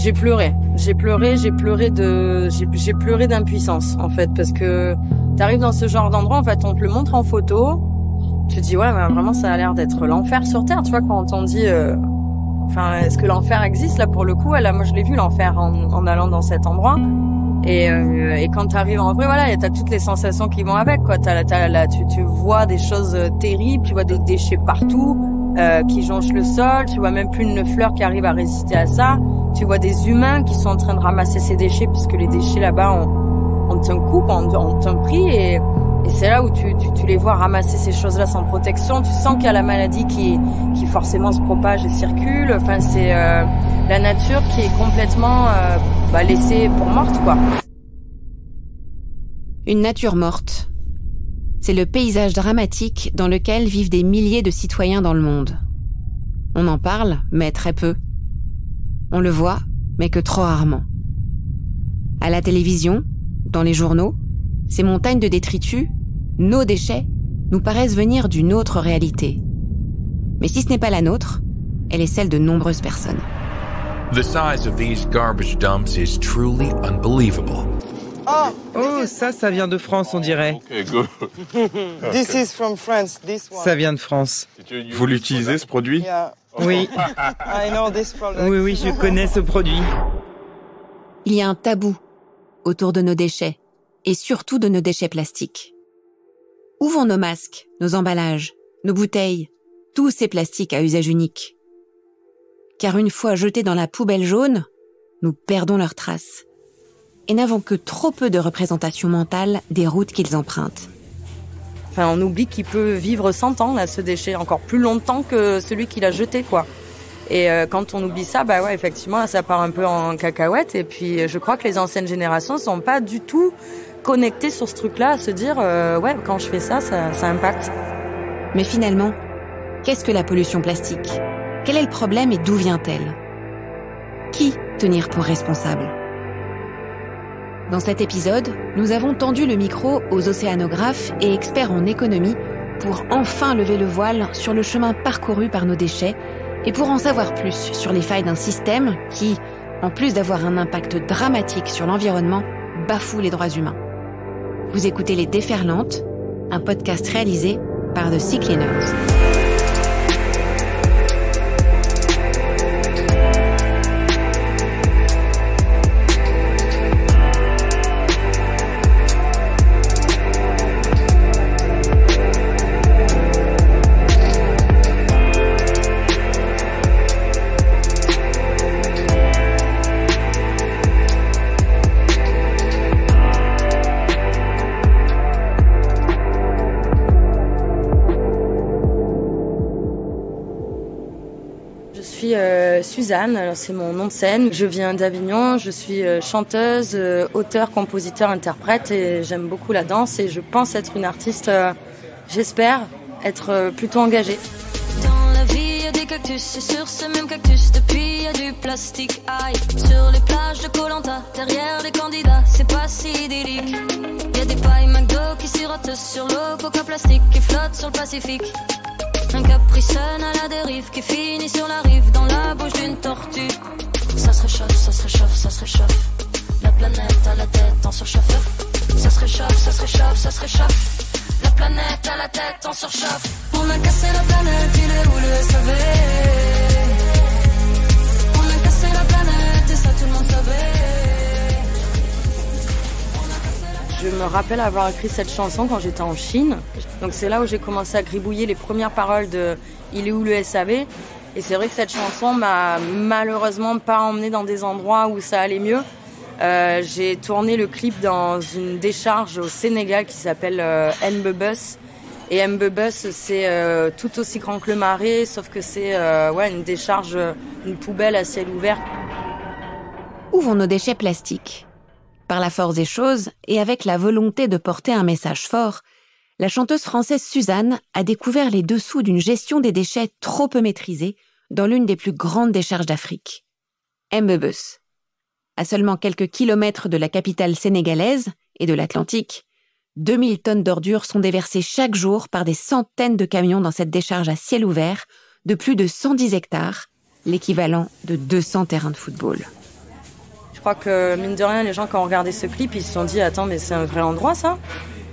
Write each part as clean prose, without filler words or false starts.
J'ai pleuré d'impuissance en fait, parce que t'arrives dans ce genre d'endroit, en fait on te le montre en photo, tu te dis ouais mais vraiment ça a l'air d'être l'enfer sur terre, tu vois, quand on dit est-ce que l'enfer existe là pour le coup? Là moi je l'ai vu l'enfer en allant dans cet endroit, et quand t'arrives en vrai, voilà, t'as toutes les sensations qui vont avec quoi. Tu vois des choses terribles, tu vois des déchets partout qui jonchent le sol, tu vois même plus une fleur qui arrive à résister à ça. Tu vois des humains qui sont en train de ramasser ces déchets, puisque les déchets là-bas, on te coupe, on te prie, et c'est là où tu les vois ramasser ces choses-là sans protection. Tu sens qu'il y a la maladie qui forcément se propage et circule. Enfin, c'est la nature qui est complètement laissée pour morte, quoi. Une nature morte. C'est le paysage dramatique dans lequel vivent des milliers de citoyens dans le monde. On en parle, mais très peu. On le voit, mais que trop rarement. À la télévision, dans les journaux, ces montagnes de détritus, nos déchets, nous paraissent venir d'une autre réalité. Mais si ce n'est pas la nôtre, elle est celle de nombreuses personnes. The size of these garbage dumps is truly unbelievable. Oh, ça vient de France, on dirait. Okay, good. This is from France, this one. Ça vient de France. Vous l'utilisez, ce produit? Yeah. Oui. I know this product. Oui, je connais ce produit. Il y a un tabou autour de nos déchets, et surtout de nos déchets plastiques. Où vont nos masques, nos emballages, nos bouteilles, tous ces plastiques à usage unique? Car une fois jetés dans la poubelle jaune, nous perdons leurs traces et n'avons que trop peu de représentation mentale des routes qu'ils empruntent. Enfin, on oublie qu'il peut vivre 100 ans, là, ce déchet, encore plus longtemps que celui qui l'a jeté, quoi. Et quand on oublie ça, effectivement, là, ça part un peu en cacahuète. Et puis, je crois que les anciennes générations sont pas du tout connectées sur ce truc-là, à se dire, quand je fais ça impacte. Mais finalement, qu'est-ce que la pollution plastique? Quel est le problème et d'où vient-elle? Qui tenir pour responsable? Dans cet épisode, nous avons tendu le micro aux océanographes et experts en économie pour enfin lever le voile sur le chemin parcouru par nos déchets et pour en savoir plus sur les failles d'un système qui, en plus d'avoir un impact dramatique sur l'environnement, bafoue les droits humains. Vous écoutez Les Déferlantes, un podcast réalisé par The Sea Cleaners. Suzanne, alors c'est mon nom de scène. Je viens d'Avignon, je suis chanteuse, auteure, compositeur, interprète et j'aime beaucoup la danse et je pense être une artiste, j'espère être plutôt engagée. Dans la vie, il y a des cactus et sur ces mêmes cactus, depuis il y a du plastique. Aïe, sur les plages de Koh-Lanta, derrière les candidats, c'est pas si idyllique. Il y a des pailles McDo qui sirotent sur l'eau, coca plastique qui flotte sur le Pacifique. Un capricène à la dérive qui finit sur la rive dans la bouche d'une tortue. Ça se réchauffe, ça se réchauffe, ça se réchauffe. La planète à la tête en surchauffe. Ça se réchauffe, ça se réchauffe, ça se réchauffe. La planète à la tête en surchauffe. On a cassé la planète, il est où le SAV? On a cassé la planète et ça tout le monde savait. Je me rappelle avoir écrit cette chanson quand j'étais en Chine. Donc c'est là où j'ai commencé à gribouiller les premières paroles de « Il est où le SAV ?» Et c'est vrai que cette chanson m'a malheureusement pas emmenée dans des endroits où ça allait mieux. J'ai tourné le clip dans une décharge au Sénégal qui s'appelle Mbebus. Et Mbebus, c'est tout aussi grand que le Marais, sauf que c'est une décharge, une poubelle à ciel ouvert. Où vont nos déchets plastiques? Par la force des choses et avec la volonté de porter un message fort, la chanteuse française Suzanne a découvert les dessous d'une gestion des déchets trop peu maîtrisée dans l'une des plus grandes décharges d'Afrique, Mbebus. À seulement quelques kilomètres de la capitale sénégalaise et de l'Atlantique, 2000 tonnes d'ordures sont déversées chaque jour par des centaines de camions dans cette décharge à ciel ouvert de plus de 110 hectares, l'équivalent de 200 terrains de football. Je crois que, mine de rien, les gens, quand ont regardé ce clip, ils se sont dit « Attends, mais c'est un vrai endroit, ça ?»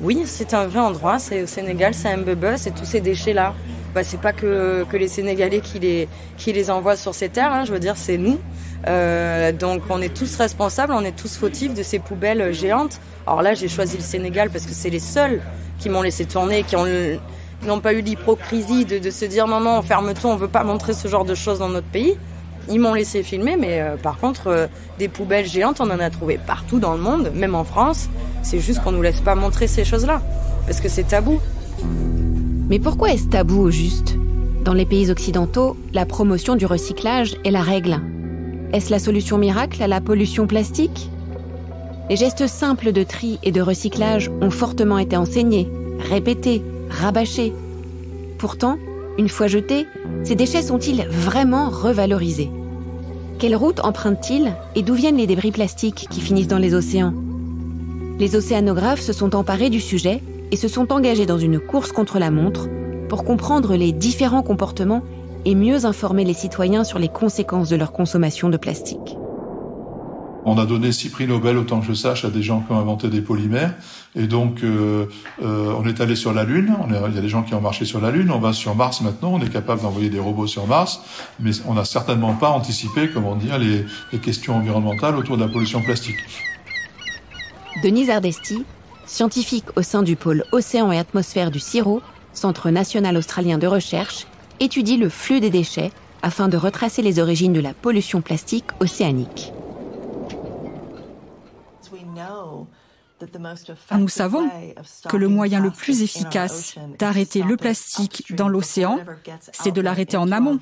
Oui, c'est un vrai endroit. C'est au Sénégal, c'est à Mbebe, c'est tous ces déchets-là. C'est pas que les Sénégalais qui les envoient sur ces terres, hein, je veux dire, c'est nous. Donc on est tous responsables, on est tous fautifs de ces poubelles géantes. Alors là, j'ai choisi le Sénégal parce que c'est les seuls qui m'ont laissé tourner, qui n'ont pas eu l'hypocrisie de se dire non, on ferme tout, on veut pas montrer ce genre de choses dans notre pays. Ils m'ont laissé filmer, mais par contre, des poubelles géantes, on en a trouvé partout dans le monde, même en France. C'est juste qu'on nous laisse pas montrer ces choses-là, parce que c'est tabou. Mais pourquoi est-ce tabou au juste ? Dans les pays occidentaux, la promotion du recyclage est la règle. Est-ce la solution miracle à la pollution plastique ? Les gestes simples de tri et de recyclage ont fortement été enseignés, répétés, rabâchés. Pourtant, une fois jetés, ces déchets sont-ils vraiment revalorisés ? Quelle route empruntent-ils et d'où viennent les débris plastiques qui finissent dans les océans ? Les océanographes se sont emparés du sujet et se sont engagés dans une course contre la montre pour comprendre les différents comportements et mieux informer les citoyens sur les conséquences de leur consommation de plastique. On a donné 6 prix Nobel, autant que je sache, à des gens qui ont inventé des polymères. Et donc, on est allé sur la Lune. Il y a des gens qui ont marché sur la Lune. On va sur Mars maintenant. On est capable d'envoyer des robots sur Mars. Mais on n'a certainement pas anticipé, comment dire, les questions environnementales autour de la pollution plastique. Denise Ardesti, scientifique au sein du pôle Océan et Atmosphère du CIRO, Centre national australien de recherche, étudie le flux des déchets afin de retracer les origines de la pollution plastique océanique. Nous savons que le moyen le plus efficace d'arrêter le plastique dans l'océan, c'est de l'arrêter en amont,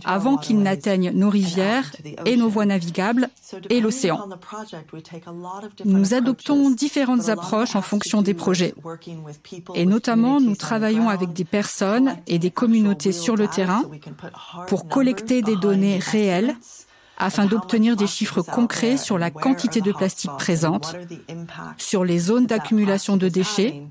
avant qu'il n'atteigne nos rivières et nos voies navigables et l'océan. Nous adoptons différentes approches en fonction des projets. Et notamment, nous travaillons avec des personnes et des communautés sur le terrain pour collecter des données réelles afin d'obtenir des chiffres concrets sur la quantité de plastique présente, sur les zones d'accumulation de déchets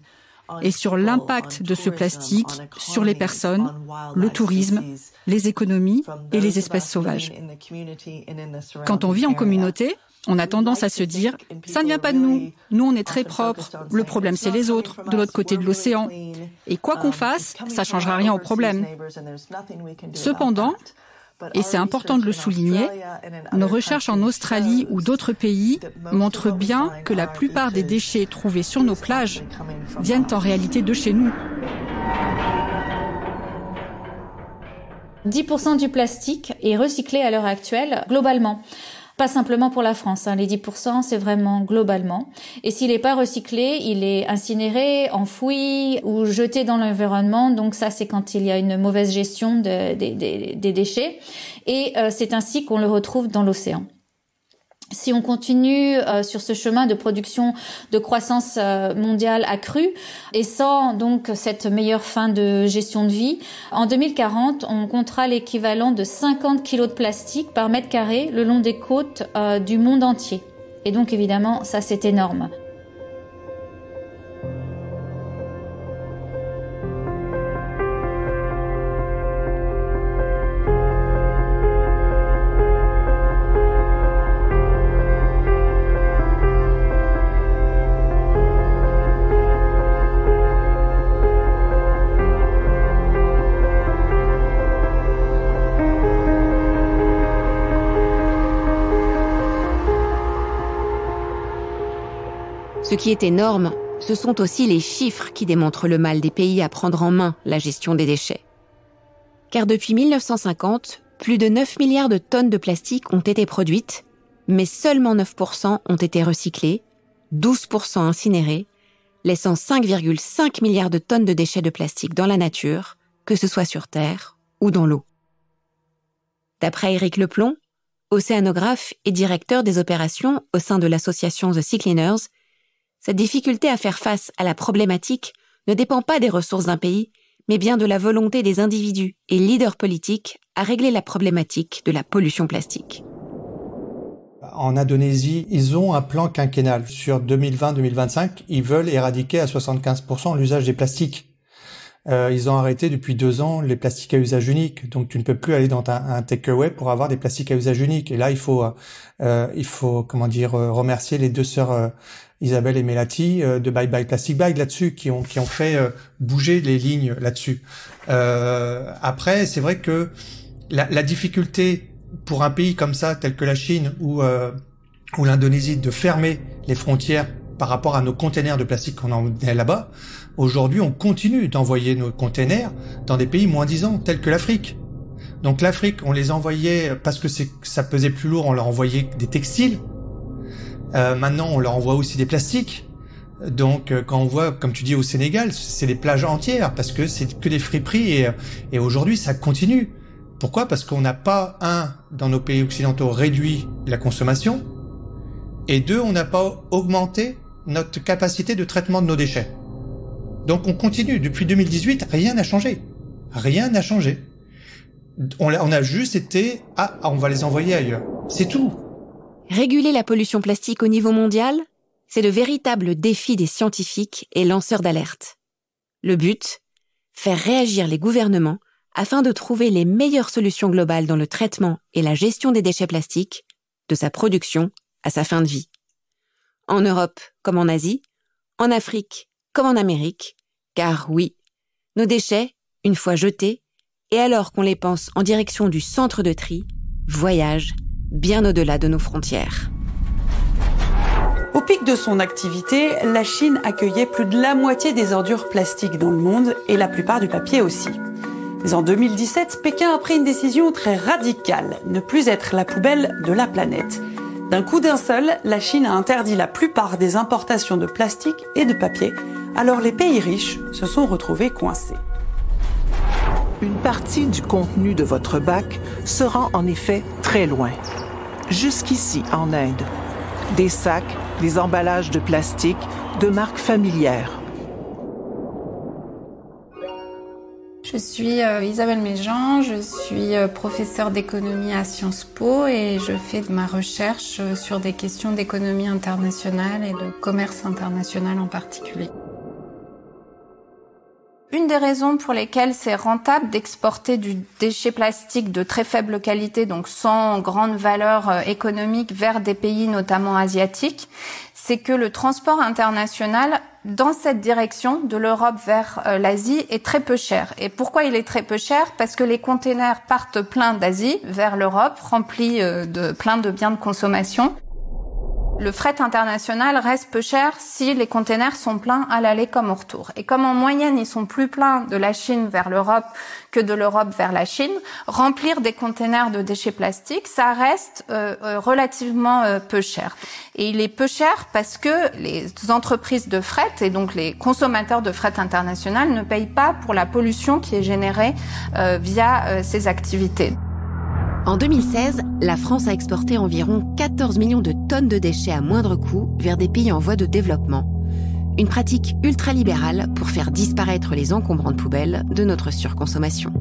et sur l'impact de ce plastique sur les personnes, le tourisme, les économies et les espèces sauvages. Quand on vit en communauté, on a tendance à se dire « ça ne vient pas de nous, nous on est très propres, le problème c'est les autres, de l'autre côté de l'océan, et quoi qu'on fasse, ça ne changera rien au problème ». Cependant, et c'est important de le souligner, nos recherches en Australie ou d'autres pays montrent bien que la plupart des déchets trouvés sur nos plages viennent en réalité de chez nous. 10% du plastique est recyclé à l'heure actuelle, globalement. Pas simplement pour la France, les 10%, c'est vraiment globalement. Et s'il n'est pas recyclé, il est incinéré, enfoui ou jeté dans l'environnement. Donc ça, c'est quand il y a une mauvaise gestion des déchets. Et c'est ainsi qu'on le retrouve dans l'océan. Si on continue sur ce chemin de production de croissance mondiale accrue et sans donc cette meilleure fin de gestion de vie, en 2040, on comptera l'équivalent de 50 kilos de plastique par mètre carré le long des côtes du monde entier. Et donc évidemment, ça c'est énorme. Ce qui est énorme, ce sont aussi les chiffres qui démontrent le mal des pays à prendre en main la gestion des déchets. Car depuis 1950, plus de 9 milliards de tonnes de plastique ont été produites, mais seulement 9% ont été recyclés, 12% incinérés, laissant 5,5 milliards de tonnes de déchets de plastique dans la nature, que ce soit sur Terre ou dans l'eau. D'après Éric Leplon, océanographe et directeur des opérations au sein de l'association The Sea Cleaners, cette difficulté à faire face à la problématique ne dépend pas des ressources d'un pays, mais bien de la volonté des individus et leaders politiques à régler la problématique de la pollution plastique. En Indonésie, ils ont un plan quinquennal. Sur 2020-2025, ils veulent éradiquer à 75% l'usage des plastiques. ils ont arrêté depuis 2 ans les plastiques à usage unique. Donc tu ne peux plus aller dans un takeaway pour avoir des plastiques à usage unique. Et là, il faut remercier les 2 sœurs Isabelle et Mélati de Bye Bye Plastic Bag là-dessus, qui ont fait bouger les lignes là-dessus. Après, c'est vrai que la difficulté pour un pays comme ça, tel que la Chine ou l'Indonésie, de fermer les frontières par rapport à nos containers de plastique qu'on emmenait là-bas, aujourd'hui, on continue d'envoyer nos containers dans des pays moins-disants, tels que l'Afrique. Donc l'Afrique, on les envoyait parce que ça pesait plus lourd, on leur envoyait des textiles. Maintenant, on leur envoie aussi des plastiques. Donc, quand on voit, comme tu dis, au Sénégal, c'est des plages entières parce que c'est que des friperies et aujourd'hui, ça continue. Pourquoi ? Parce qu'on n'a pas, dans nos pays occidentaux, réduit la consommation, et 2, on n'a pas augmenté notre capacité de traitement de nos déchets. Donc, on continue. Depuis 2018, rien n'a changé. Rien n'a changé. On a juste été, on va les envoyer ailleurs. C'est tout. Réguler la pollution plastique au niveau mondial, c'est le véritable défi des scientifiques et lanceurs d'alerte. Le but ? Faire réagir les gouvernements afin de trouver les meilleures solutions globales dans le traitement et la gestion des déchets plastiques, de sa production à sa fin de vie. En Europe comme en Asie, en Afrique comme en Amérique, car oui, nos déchets, une fois jetés, et alors qu'on les pense en direction du centre de tri, voyagent bien au-delà de nos frontières. Au pic de son activité, la Chine accueillait plus de la moitié des ordures plastiques dans le monde et la plupart du papier aussi. Mais en 2017, Pékin a pris une décision très radicale, ne plus être la poubelle de la planète. D'un coup d'un seul, la Chine a interdit la plupart des importations de plastique et de papier, alors les pays riches se sont retrouvés coincés. Une partie du contenu de votre bac se rend en effet très loin. Jusqu'ici, en Inde. Des sacs, des emballages de plastique, de marques familières. Je suis Isabelle Méjean, je suis professeure d'économie à Sciences Po et je fais de ma recherche sur des questions d'économie internationale et de commerce international en particulier. Une des raisons pour lesquelles c'est rentable d'exporter du déchet plastique de très faible qualité, donc sans grande valeur économique, vers des pays notamment asiatiques, c'est que le transport international dans cette direction, de l'Europe vers l'Asie, est très peu cher. Et pourquoi il est très peu cher ? Parce que les containers partent pleins d'Asie vers l'Europe, remplis de plein de biens de consommation. Le fret international reste peu cher si les containers sont pleins à l'aller comme au retour. Et comme en moyenne, ils sont plus pleins de la Chine vers l'Europe que de l'Europe vers la Chine, remplir des containers de déchets plastiques, ça reste relativement peu cher. Et il est peu cher parce que les entreprises de fret et donc les consommateurs de fret international ne payent pas pour la pollution qui est générée via ces activités. En 2016, la France a exporté environ 14 millions de tonnes de déchets à moindre coût vers des pays en voie de développement. Une pratique ultralibérale pour faire disparaître les encombrants poubelles de notre surconsommation.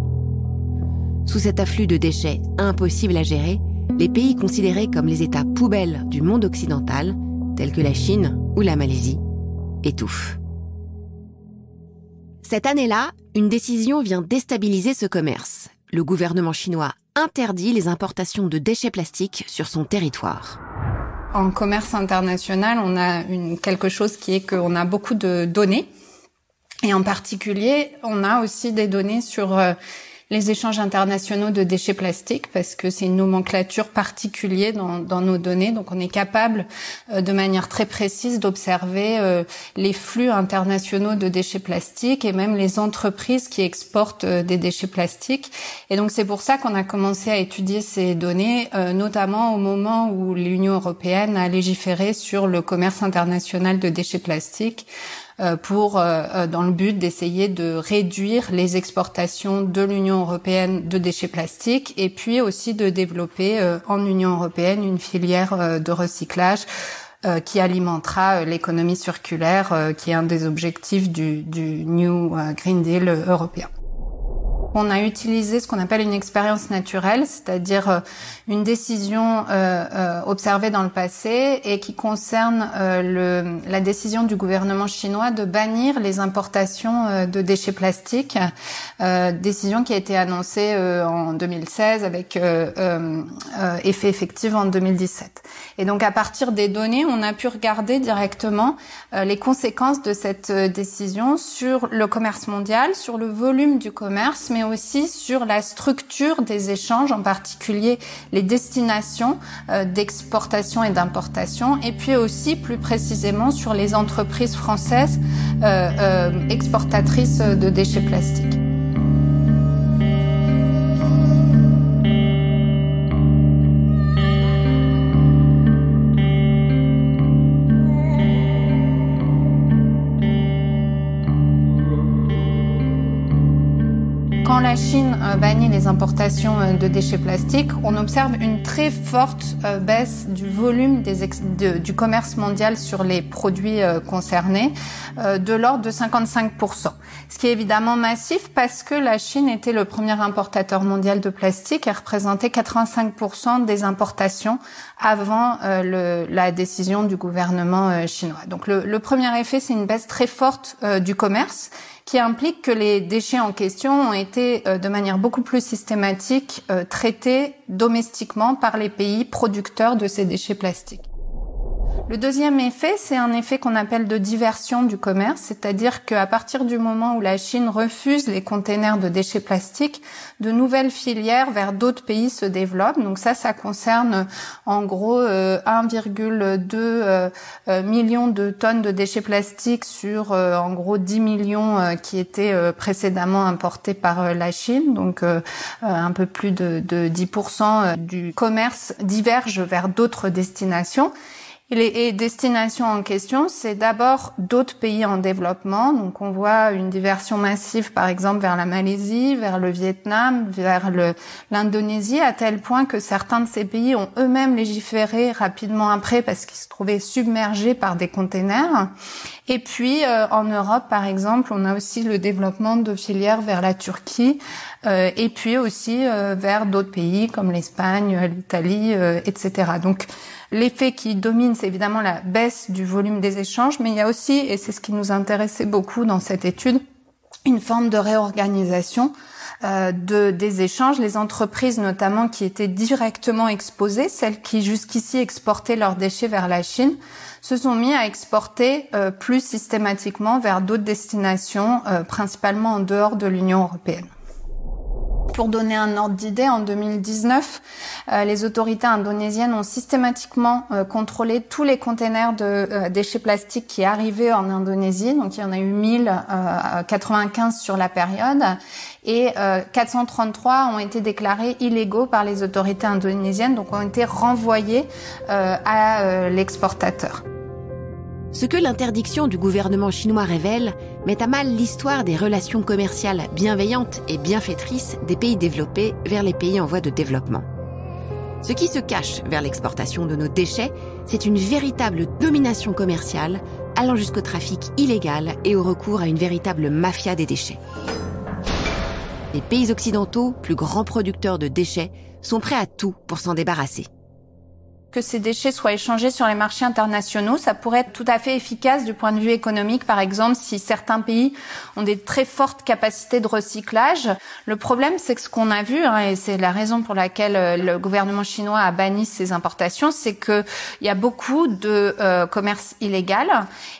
Sous cet afflux de déchets impossible à gérer, les pays considérés comme les États poubelles du monde occidental, tels que la Chine ou la Malaisie, étouffent. Cette année-là, une décision vient déstabiliser ce commerce. Le gouvernement chinois interdit les importations de déchets plastiques sur son territoire. En commerce international, on a quelque chose qui est qu'on a beaucoup de données. Et en particulier, on a aussi des données sur les échanges internationaux de déchets plastiques, parce que c'est une nomenclature particulière dans nos données. Donc on est capable de manière très précise d'observer les flux internationaux de déchets plastiques et même les entreprises qui exportent des déchets plastiques. Et donc c'est pour ça qu'on a commencé à étudier ces données, notamment au moment où l'Union européenne a légiféré sur le commerce international de déchets plastiques, dans le but d'essayer de réduire les exportations de l'Union européenne de déchets plastiques et puis aussi de développer en Union européenne une filière de recyclage qui alimentera l'économie circulaire, qui est un des objectifs du New Green Deal européen. On a utilisé ce qu'on appelle une expérience naturelle, c'est-à-dire une décision observée dans le passé et qui concerne la décision du gouvernement chinois de bannir les importations de déchets plastiques, décision qui a été annoncée en 2016 avec effet effectif en 2017. Et donc à partir des données, on a pu regarder directement les conséquences de cette décision sur le commerce mondial, sur le volume du commerce, mais aussi sur la structure des échanges, en particulier les destinations d'exportation et d'importation, et puis aussi plus précisément sur les entreprises françaises exportatrices de déchets plastiques. Quand la Chine bannit les importations de déchets plastiques, on observe une très forte baisse du volume du commerce mondial sur les produits concernés, de l'ordre de 55%. Ce qui est évidemment massif parce que la Chine était le premier importateur mondial de plastique et représentait 85% des importations avant la décision du gouvernement chinois. Donc le premier effet, c'est une baisse très forte du commerce, qui implique que les déchets en question ont été de manière beaucoup plus systématique traités domestiquement par les pays producteurs de ces déchets plastiques. Le deuxième effet, c'est un effet qu'on appelle de diversion du commerce, c'est-à-dire qu'à partir du moment où la Chine refuse les containers de déchets plastiques, de nouvelles filières vers d'autres pays se développent. Donc ça concerne en gros 1,2 million de tonnes de déchets plastiques sur en gros 10 millions qui étaient précédemment importés par la Chine. Donc un peu plus de 10% du commerce diverge vers d'autres destinations. Et les destinations en question, c'est d'abord d'autres pays en développement. Donc on voit une diversion massive, par exemple, vers la Malaisie, vers le Vietnam, vers l'Indonésie, à tel point que certains de ces pays ont eux-mêmes légiféré rapidement après parce qu'ils se trouvaient submergés par des containers. Et puis en Europe, par exemple, on a aussi le développement de filières vers la Turquie et puis aussi vers d'autres pays comme l'Espagne, l'Italie, etc. Donc l'effet qui domine, c'est évidemment la baisse du volume des échanges, mais il y a aussi, et c'est ce qui nous intéressait beaucoup dans cette étude, une forme de réorganisation des échanges. Les entreprises notamment qui étaient directement exposées, celles qui jusqu'ici exportaient leurs déchets vers la Chine, se sont mis à exporter plus systématiquement vers d'autres destinations, principalement en dehors de l'Union européenne. Pour donner un ordre d'idée, en 2019, les autorités indonésiennes ont systématiquement contrôlé tous les containers de déchets plastiques qui arrivaient en Indonésie. Donc il y en a eu 1095 sur la période et 433 ont été déclarés illégaux par les autorités indonésiennes, donc ont été renvoyés à l'exportateur. Ce que l'interdiction du gouvernement chinois révèle met à mal l'histoire des relations commerciales bienveillantes et bienfaitrices des pays développés vers les pays en voie de développement. Ce qui se cache vers l'exportation de nos déchets, c'est une véritable domination commerciale allant jusqu'au trafic illégal et au recours à une véritable mafia des déchets. Les pays occidentaux, plus grands producteurs de déchets, sont prêts à tout pour s'en débarrasser. Que ces déchets soient échangés sur les marchés internationaux, ça pourrait être tout à fait efficace du point de vue économique. Par exemple, si certains pays ont des très fortes capacités de recyclage. Le problème, c'est que ce qu'on a vu, et c'est la raison pour laquelle le gouvernement chinois a banni ces importations, c'est que il y a beaucoup de commerce illégal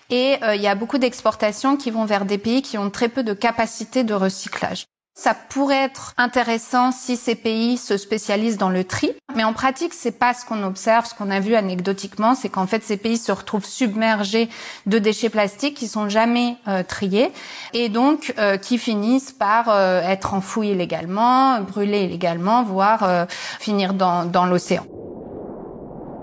et il y a beaucoup d'exportations qui vont vers des pays qui ont très peu de capacité de recyclage. Ça pourrait être intéressant si ces pays se spécialisent dans le tri, mais en pratique, c'est pas ce qu'on observe. Ce qu'on a vu anecdotiquement, c'est qu'en fait, ces pays se retrouvent submergés de déchets plastiques qui sont jamais triés et donc qui finissent par être enfouis illégalement, brûlés illégalement, voire finir dans l'océan.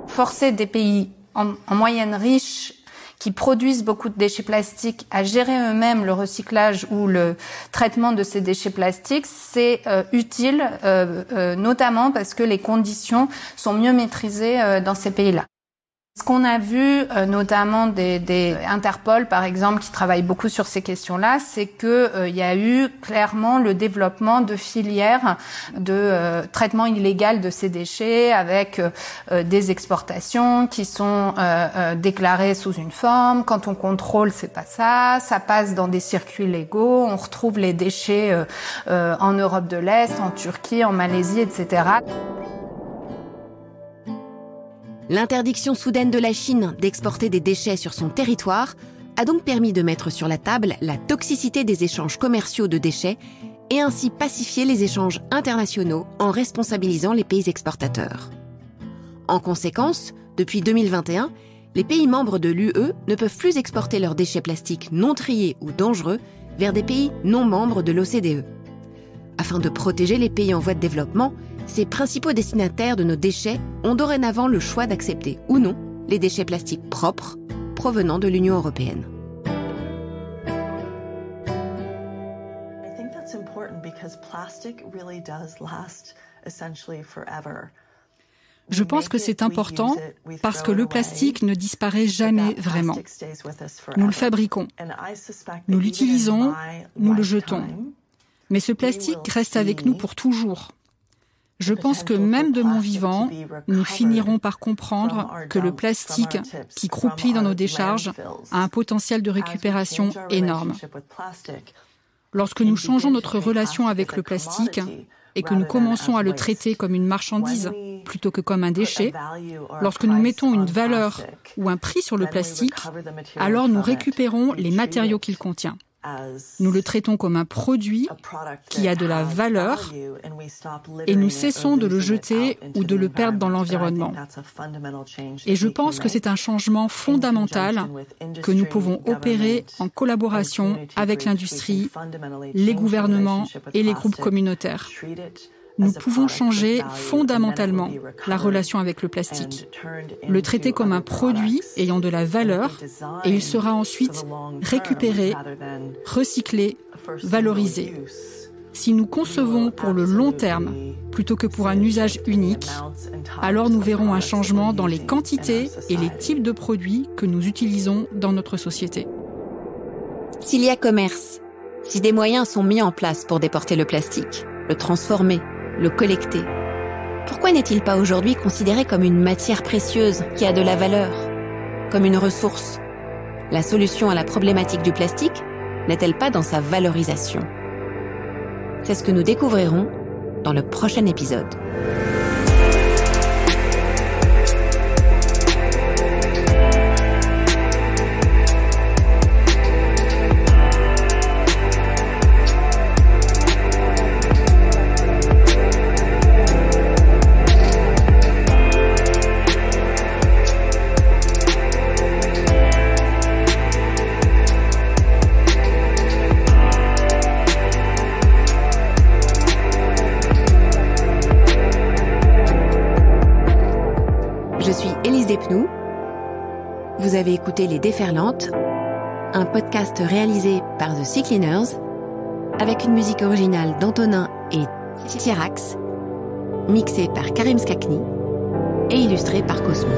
Forcer des pays en moyenne riches qui produisent beaucoup de déchets plastiques à gérer eux-mêmes le recyclage ou le traitement de ces déchets plastiques, c'est utile, notamment parce que les conditions sont mieux maîtrisées dans ces pays-là. Ce qu'on a vu, notamment des Interpol, par exemple, qui travaillent beaucoup sur ces questions-là, c'est que il y a eu clairement le développement de filières de traitement illégal de ces déchets, avec des exportations qui sont déclarées sous une forme. Quand on contrôle, c'est pas ça. Ça passe dans des circuits légaux. On retrouve les déchets en Europe de l'Est, en Turquie, en Malaisie, etc. L'interdiction soudaine de la Chine d'exporter des déchets sur son territoire a donc permis de mettre sur la table la toxicité des échanges commerciaux de déchets et ainsi pacifier les échanges internationaux en responsabilisant les pays exportateurs. En conséquence, depuis 2021, les pays membres de l'UE ne peuvent plus exporter leurs déchets plastiques non triés ou dangereux vers des pays non membres de l'OCDE. Afin de protéger les pays en voie de développement, ces principaux destinataires de nos déchets ont dorénavant le choix d'accepter ou non les déchets plastiques propres provenant de l'Union européenne. Je pense que c'est important parce que le plastique ne disparaît jamais vraiment. Nous le fabriquons, nous l'utilisons, nous le jetons. Mais ce plastique reste avec nous pour toujours. Je pense que même de mon vivant, nous finirons par comprendre que le plastique qui croupit dans nos décharges a un potentiel de récupération énorme. Lorsque nous changeons notre relation avec le plastique et que nous commençons à le traiter comme une marchandise plutôt que comme un déchet, lorsque nous mettons une valeur ou un prix sur le plastique, alors nous récupérons les matériaux qu'il contient. Nous le traitons comme un produit qui a de la valeur et nous cessons de le jeter ou de le perdre dans l'environnement. Et je pense que c'est un changement fondamental que nous pouvons opérer en collaboration avec l'industrie, les gouvernements et les groupes communautaires. Nous pouvons changer fondamentalement la relation avec le plastique, le traiter comme un produit ayant de la valeur et il sera ensuite récupéré, recyclé, valorisé. Si nous concevons pour le long terme plutôt que pour un usage unique, alors nous verrons un changement dans les quantités et les types de produits que nous utilisons dans notre société. S'il y a commerce, si des moyens sont mis en place pour déporter le plastique, le transformer, le collecter, pourquoi n'est-il pas aujourd'hui considéré comme une matière précieuse qui a de la valeur, comme une ressource? La solution à la problématique du plastique n'est-elle pas dans sa valorisation? C'est ce que nous découvrirons dans le prochain épisode. Vous avez écouté Les Déferlantes, un podcast réalisé par The Sea Cleaners, avec une musique originale d'Antonin et Titiarax, mixée par Karim Skakni et illustrée par Cosmo.